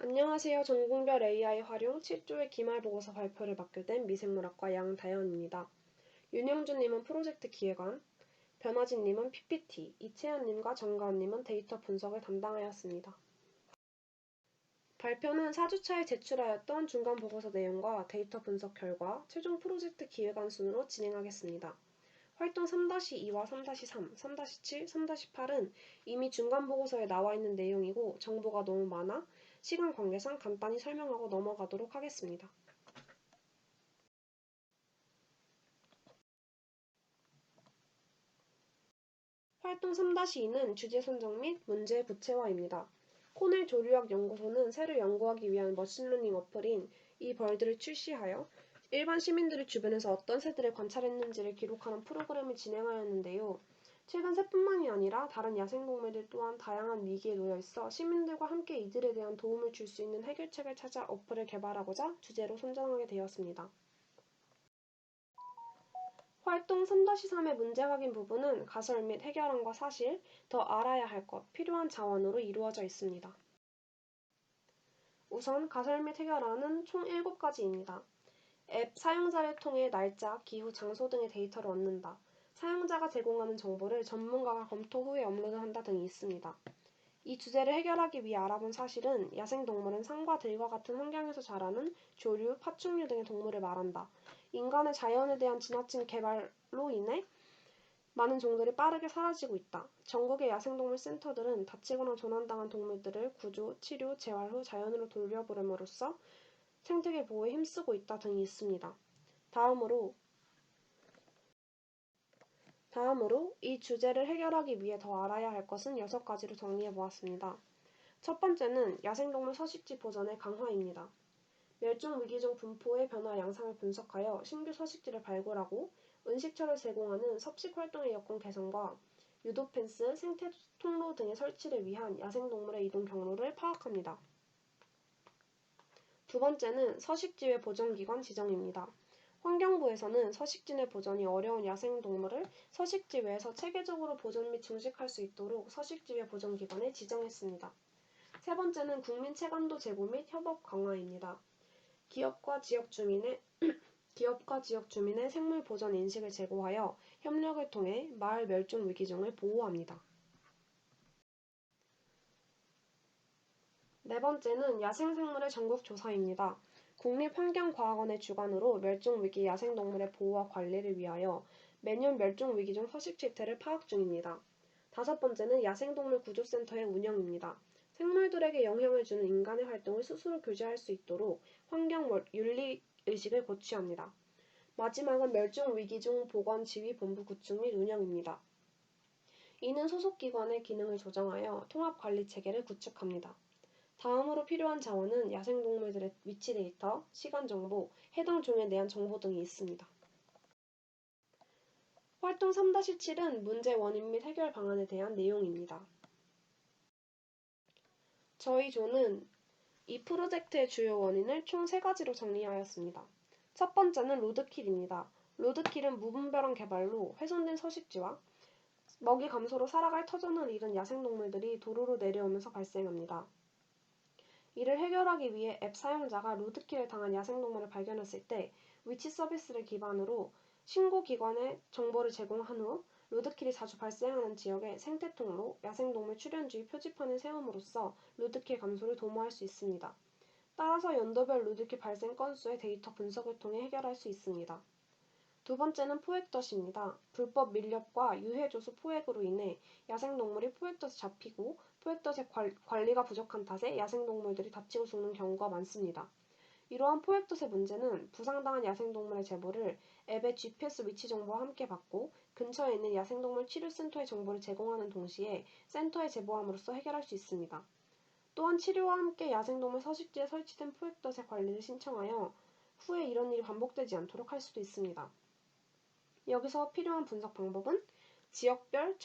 안녕하세요. 전공별 AI 활용 7조의 기말보고서 발표를 맡게 된 미생물학과 양다연입니다. 윤영주님은 프로젝트 기획안, 변화진님은 PPT, 이채연님과 정가은님은 데이터 분석을 담당하였습니다. 발표는 4주차에 제출하였던 중간보고서 내용과 데이터 분석 결과, 최종 프로젝트 기획안 순으로 진행하겠습니다. 활동 3-2와 3-3, 3-7, 3-8은 이미 중간보고서에 나와 있는 내용이고 정보가 너무 많아 시간 관계상 간단히 설명하고 넘어가도록 하겠습니다. 활동 3-2는 주제 선정 및 문제 구체화입니다. 코넬 조류학 연구소는 새를 연구하기 위한 머신러닝 어플인 이벌드를 출시하여 일반 시민들이 주변에서 어떤 새들을 관찰했는지를 기록하는 프로그램을 진행하였는데요. 최근 새뿐만이 아니라 다른 야생동물들 또한 다양한 위기에 놓여 있어 시민들과 함께 이들에 대한 도움을 줄 수 있는 해결책을 찾아 어플을 개발하고자 주제로 선정하게 되었습니다. 활동 3-3의 문제 확인 부분은 가설 및 해결안과 사실, 더 알아야 할 것, 필요한 자원으로 이루어져 있습니다. 우선 가설 및 해결안은 총 7가지입니다. 앱 사용자를 통해 날짜, 기후, 장소 등의 데이터를 얻는다. 사용자가 제공하는 정보를 전문가가 검토 후에 업로드한다 등이 있습니다. 이 주제를 해결하기 위해 알아본 사실은 야생동물은 상과 들과 같은 환경에서 자라는 조류, 파충류 등의 동물을 말한다. 인간의 자연에 대한 지나친 개발로 인해 많은 종들이 빠르게 사라지고 있다. 전국의 야생동물 센터들은 다치거나 조난당한 동물들을 구조, 치료, 재활 후 자연으로 돌려보냄으로써 생태계 보호에 힘쓰고 있다 등이 있습니다. 다음으로 이 주제를 해결하기 위해 더 알아야 할 것은 6가지로 정리해 보았습니다. 첫 번째는 야생동물 서식지 보전의 강화입니다. 멸종위기종 분포의 변화 양상을 분석하여 신규 서식지를 발굴하고 은식처를 제공하는 섭식 활동의 여건 개선과 유도 펜스, 생태 통로 등의 설치를 위한 야생동물의 이동 경로를 파악합니다. 두 번째는 서식지의 보전기관 지정입니다. 환경부에서는 서식지 내 보전이 어려운 야생동물을 서식지 외에서 체계적으로 보전 및 증식할 수 있도록 서식지 외 보전기관을 지정했습니다. 세 번째는 국민 체감도 제고 및 협업 강화입니다. 기업과 지역 주민의 생물 보전 인식을 제고하여 협력을 통해 마을 멸종 위기종을 보호합니다. 네 번째는 야생생물의 전국 조사입니다. 국립환경과학원의 주관으로 멸종위기 야생동물의 보호와 관리를 위하여 매년 멸종위기종 서식 실태를 파악 중입니다. 다섯 번째는 야생동물 구조센터의 운영입니다. 생물들에게 영향을 주는 인간의 활동을 스스로 규제할 수 있도록 환경윤리의식을 고취합니다. 마지막은 멸종위기종 보건지휘본부 구축 및 운영입니다. 이는 소속기관의 기능을 조정하여 통합관리체계를 구축합니다. 다음으로 필요한 자원은 야생동물들의 위치 데이터, 시간 정보, 해당 종에 대한 정보 등이 있습니다. 활동 3-7은 문제 원인 및 해결 방안에 대한 내용입니다. 저희 조는 이 프로젝트의 주요 원인을 총 3가지로 정리하였습니다. 첫 번째는 로드킬입니다. 로드킬은 무분별한 개발로 훼손된 서식지와 먹이 감소로 살아갈 터전을 잃은 야생동물들이 도로로 내려오면서 발생합니다. 이를 해결하기 위해 앱 사용자가 로드킬을 당한 야생동물을 발견했을 때 위치 서비스를 기반으로 신고기관에 정보를 제공한 후 로드킬이 자주 발생하는 지역에 생태통로, 야생동물 출현주의 표지판을 세움으로써 로드킬 감소를 도모할 수 있습니다. 따라서 연도별 로드킬 발생 건수의 데이터 분석을 통해 해결할 수 있습니다. 두 번째는 포획덫입니다. 불법 밀렵과 유해조수 포획으로 인해 야생동물이 포획덫에 잡히고 포획덫의 관리가 부족한 탓에 야생동물들이 다치고 죽는 경우가 많습니다. 이러한 포획덫의 문제는 부상당한 야생동물의 제보를 앱의 GPS 위치 정보와 함께 받고 근처에 있는 야생동물 치료센터의 정보를 제공하는 동시에 센터에 제보함으로써 해결할 수 있습니다. 또한 치료와 함께 야생동물 서식지에 설치된 포획덫의 관리를 신청하여 후에 이런 일이 반복되지 않도록 할 수도 있습니다. 여기서 필요한 분석 방법은 지역별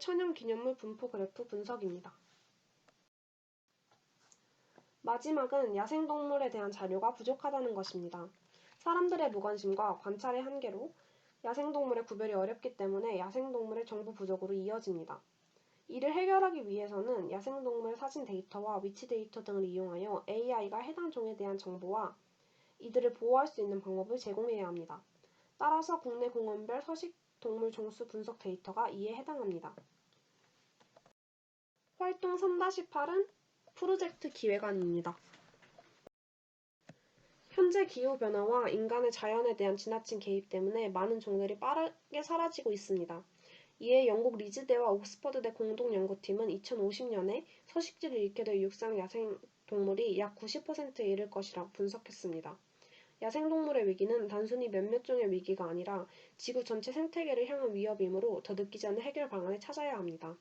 천연 기념물 분포 그래프 분석입니다. 마지막은 야생동물에 대한 자료가 부족하다는 것입니다. 사람들의 무관심과 관찰의 한계로 야생동물의 구별이 어렵기 때문에 야생동물의 정보 부족으로 이어집니다. 이를 해결하기 위해서는 야생동물 사진 데이터와 위치 데이터 등을 이용하여 AI가 해당 종에 대한 정보와 이들을 보호할 수 있는 방법을 제공해야 합니다. 따라서 국내 공원별 서식 동물 종수 분석 데이터가 이에 해당합니다. 활동 3-8은 프로젝트 기획안입니다. 현재 기후변화와 인간의 자연에 대한 지나친 개입 때문에 많은 종들이 빠르게 사라지고 있습니다. 이에 영국 리즈대와 옥스퍼드대 공동연구팀은 2050년에 서식지를 잃게 될 육상 야생동물이 약 90%에 이를 것이라고 분석했습니다. 야생동물의 위기는 단순히 몇몇 종의 위기가 아니라 지구 전체 생태계를 향한 위협이므로 더 늦기 전에 해결 방안을 찾아야 합니다.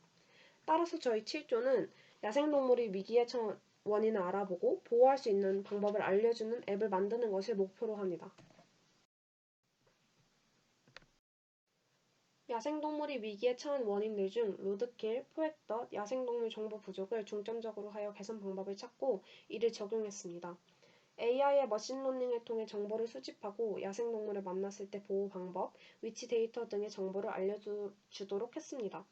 따라서 저희 7조는 야생동물이 위기에 처한 원인을 알아보고 보호할 수 있는 방법을 알려주는 앱을 만드는 것을 목표로 합니다. 야생동물이 위기에 처한 원인들 중 로드킬, 포획덧, 야생동물 정보 부족을 중점적으로 하여 개선 방법을 찾고 이를 적용했습니다. AI의 머신러닝을 통해 정보를 수집하고 야생동물을 만났을 때 보호 방법, 위치 데이터 등의 정보를 알려주도록 했습니다.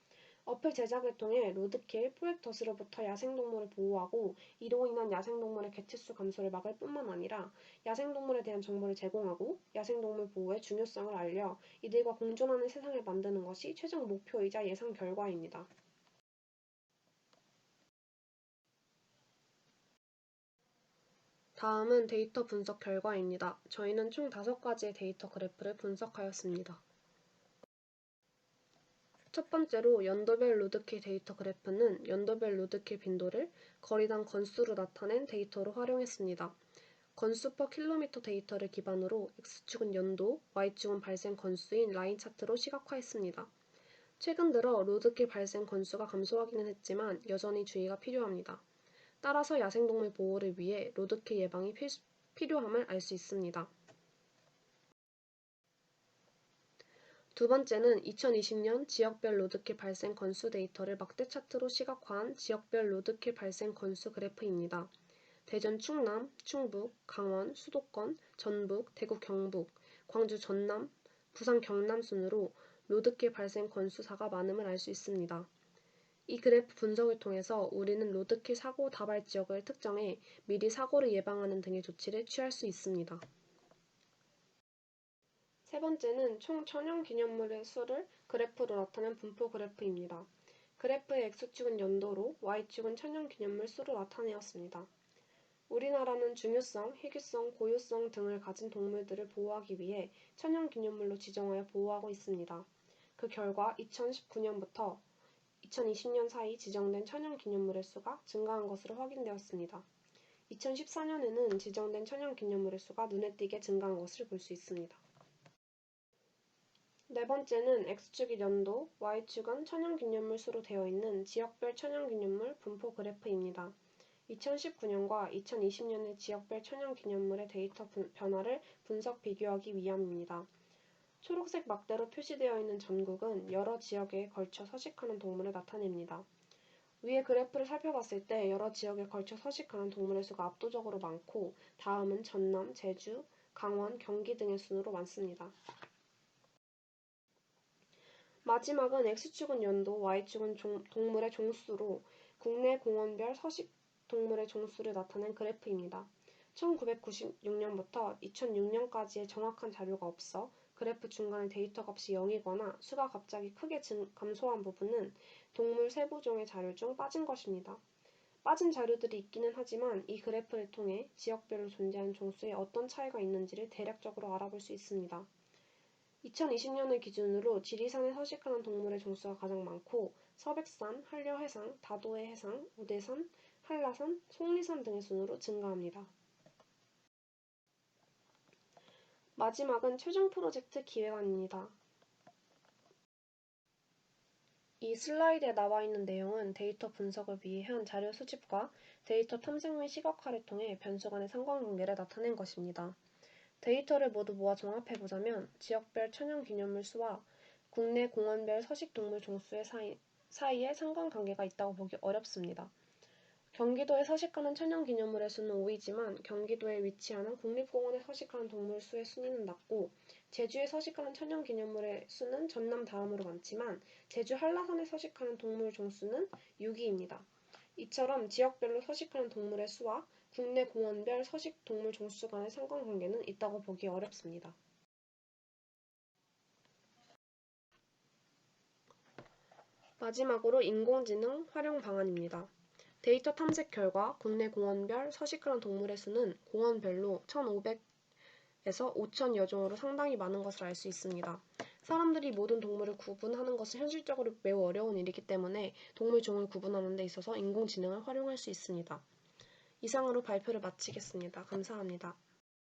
어플 제작을 통해 로드킬, 포획덫으로부터 야생동물을 보호하고 이로 인한 야생동물의 개체수 감소를 막을 뿐만 아니라 야생동물에 대한 정보를 제공하고 야생동물 보호의 중요성을 알려 이들과 공존하는 세상을 만드는 것이 최종 목표이자 예상 결과입니다. 다음은 데이터 분석 결과입니다. 저희는 총 5가지의 데이터 그래프를 분석하였습니다. 첫 번째로 연도별 로드킬 데이터 그래프는 연도별 로드킬 빈도를 거리당 건수로 나타낸 데이터로 활용했습니다. 건수 퍼 킬로미터 데이터를 기반으로 X축은 연도, Y축은 발생 건수인 라인 차트로 시각화했습니다. 최근 들어 로드킬 발생 건수가 감소하기는 했지만 여전히 주의가 필요합니다. 따라서 야생동물 보호를 위해 로드킬 예방이 필요함을 알 수 있습니다. 두 번째는 2020년 지역별 로드킬 발생 건수 데이터를 막대 차트로 시각화한 지역별 로드킬 발생 건수 그래프입니다. 대전 충남, 충북, 강원, 수도권, 전북, 대구 경북, 광주 전남, 부산 경남 순으로 로드킬 발생 건수사가 많음을 알 수 있습니다. 이 그래프 분석을 통해서 우리는 로드킬 사고 다발 지역을 특정해 미리 사고를 예방하는 등의 조치를 취할 수 있습니다. 세 번째는 총 천연기념물의 수를 그래프로 나타낸 분포 그래프입니다. 그래프의 X축은 연도로 Y축은 천연기념물 수로 나타내었습니다. 우리나라는 중요성, 희귀성, 고유성 등을 가진 동물들을 보호하기 위해 천연기념물로 지정하여 보호하고 있습니다. 그 결과 2019년부터 2020년 사이 지정된 천연기념물의 수가 증가한 것으로 확인되었습니다. 2014년에는 지정된 천연기념물의 수가 눈에 띄게 증가한 것을 볼 수 있습니다. 네 번째는 X축이 연도, Y축은 천연기념물 수로 되어 있는 지역별 천연기념물 분포 그래프입니다. 2019년과 2020년의 지역별 천연기념물의 데이터 변화를 분석 비교하기 위함입니다. 초록색 막대로 표시되어 있는 전국은 여러 지역에 걸쳐 서식하는 동물을 나타냅니다. 위의 그래프를 살펴봤을 때 여러 지역에 걸쳐 서식하는 동물의 수가 압도적으로 많고 다음은 전남, 제주, 강원, 경기 등의 순으로 많습니다. 마지막은 X축은 연도, Y축은 동물의 종수로 국내 공원별 서식 동물의 종수를 나타낸 그래프입니다. 1996년부터 2006년까지의 정확한 자료가 없어 그래프 중간에 데이터 값이 0이거나 수가 갑자기 크게 감소한 부분은 동물 세부종의 자료 중 빠진 것입니다. 빠진 자료들이 있기는 하지만 이 그래프를 통해 지역별로 존재하는 종수에 어떤 차이가 있는지를 대략적으로 알아볼 수 있습니다. 2020년을 기준으로 지리산에 서식하는 동물의 종수가 가장 많고 서백산, 한려해상, 다도해 해상, 우대산, 한라산, 속리산 등의 순으로 증가합니다. 마지막은 최종 프로젝트 기획안입니다. 이 슬라이드에 나와 있는 내용은 데이터 분석을 위한 자료 수집과 데이터 탐색 및 시각화를 통해 변수 간의 상관관계를 나타낸 것입니다. 데이터를 모두 모아 종합해보자면 지역별 천연기념물 수와 국내 공원별 서식동물 종수의 사이에 상관관계가 있다고 보기 어렵습니다. 경기도에 서식하는 천연기념물의 수는 5위지만 경기도에 위치하는 국립공원에 서식하는 동물 수의 순위는 낮고 제주에 서식하는 천연기념물의 수는 전남 다음으로 많지만 제주 한라산에 서식하는 동물 종수는 6위입니다. 이처럼 지역별로 서식하는 동물의 수와 국내 공원별 서식 동물 종수 간의 상관관계는 있다고 보기 어렵습니다. 마지막으로 인공지능 활용 방안입니다. 데이터 탐색 결과 국내 공원별 서식하는 동물의 수는 공원별로 1,500에서 5,000여 종으로 상당히 많은 것을 알 수 있습니다. 사람들이 모든 동물을 구분하는 것은 현실적으로 매우 어려운 일이기 때문에 동물 종을 구분하는 데 있어서 인공지능을 활용할 수 있습니다. 이상으로 발표를 마치겠습니다. 감사합니다.